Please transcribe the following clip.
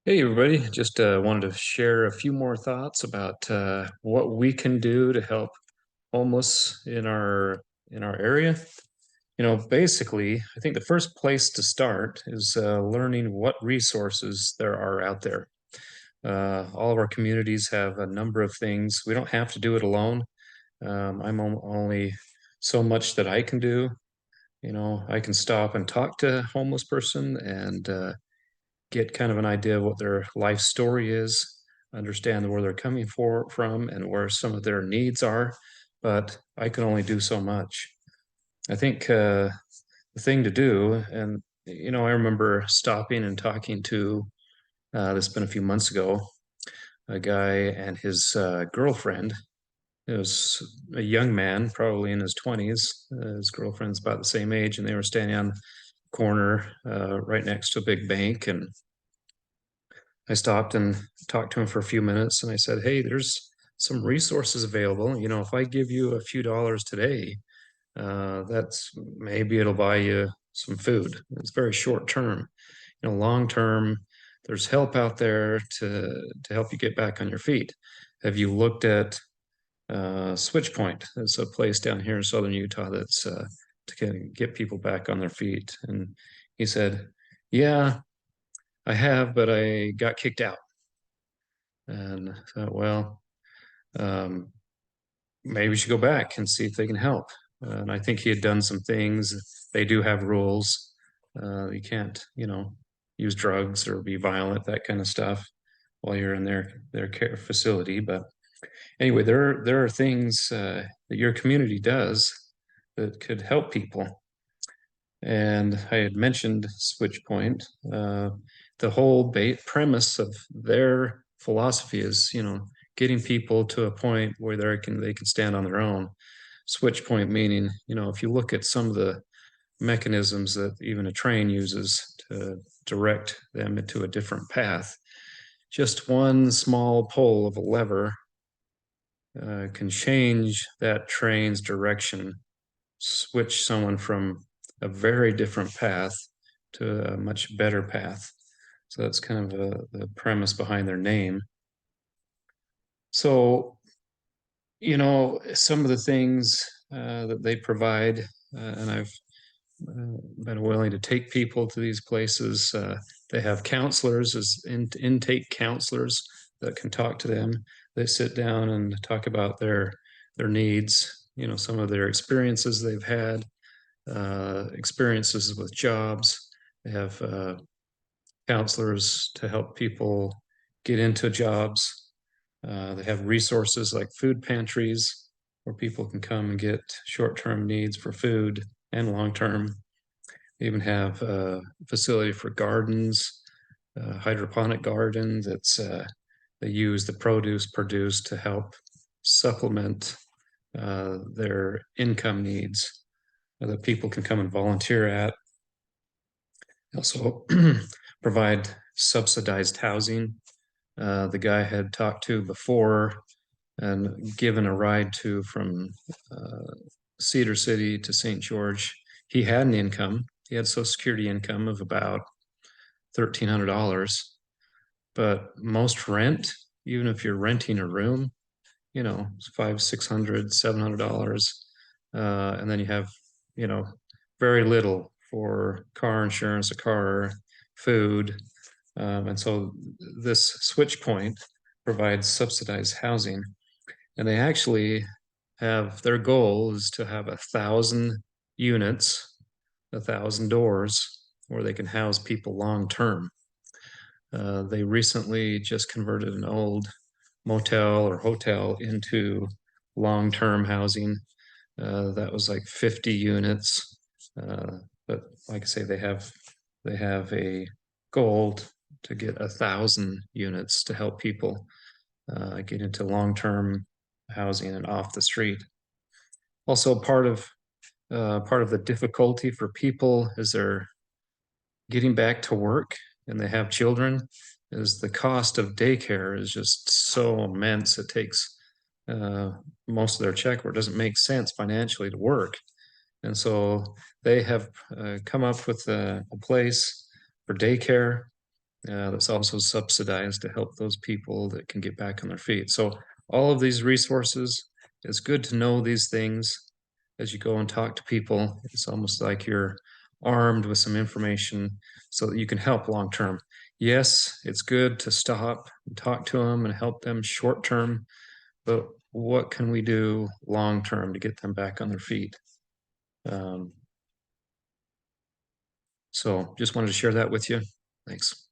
Hey everybody, just wanted to share a few more thoughts about what we can do to help homeless in our area. Basically, I think the first place to start is learning what resources there are out there. All of our communities have a number of things. We don't have to do it alone. Only so much that I can do. I can stop and talk to a homeless person and get kind of an idea of what their life story is, understand where they're coming from and where some of their needs are. But I can only do so much. I think the thing to do, and I remember stopping and talking to this been a few months ago, a guy and his girlfriend. It was a young man, probably in his 20s. His girlfriend's about the same age, and they were standing on the corner right next to a big bank. And I stopped and talked to him for a few minutes and I said, "Hey, there's some resources available. If I give you a few dollars today, that's maybe it'll buy you some food. It's very short term. Long term, there's help out there to help you get back on your feet. Have you looked at Switch Point? It's a place down here in southern Utah that's to get people back on their feet." And he said, "Yeah, I have, but I got kicked out." And I thought, well, um, maybe we should go back and see if they can help. And I think he had done some things. They do have rules. You can't, use drugs or be violent, that kind of stuff, while you're in their care facility. But anyway, there are things that your community does that could help people. And I had mentioned SwitchPoint. The whole premise of their philosophy is, getting people to a point where they can stand on their own. SwitchPoint meaning, if you look at some of the mechanisms that even a train uses to direct them into a different path, just one small pull of a lever can change that train's direction, switch someone from a very different path to a much better path. So that's kind of the premise behind their name. So, some of the things that they provide, and I've been willing to take people to these places. They have counselors as intake counselors that can talk to them. They sit down and talk about their needs, some of their experiences they've had, experiences with jobs. They have counselors to help people get into jobs. They have resources like food pantries where people can come and get short-term needs for food and long-term. They even have a facility for gardens, a hydroponic garden they use the produce produced to help supplement their income needs that people can come and volunteer at. They also provide subsidized housing. The guy I had talked to before and given a ride to from uh, Cedar City to St. George, he had an income. He had Social Security income of about $1,300. But most rent, even if you're renting a room, it's five, 600, $700. And then you have, you know, very little for car insurance, a car, food. And so this switch point provides subsidized housing. And they actually have their goal is to have 1,000 units, 1,000 doors where they can house people long term. They recently just converted an old motel or hotel into long-term housing. That was like 50 units. But like I say, they have a goal to get 1,000 units to help people get into long-term housing and off the street. Also, part of the difficulty for people is they're getting back to work and they have children is the cost of daycare is just so immense. It takes uh, most of their check where it doesn't make sense financially to work. And so they have come up with a place for daycare. that's also subsidized to help those people that can get back on their feet. So all of these resources, it's good to know these things as you go and talk to people. It's almost like you're armed with some information so that you can help long term. Yes, it's good to stop and talk to them and help them short term, but what can we do long term to get them back on their feet? Um, so just wanted to share that with you. Thanks.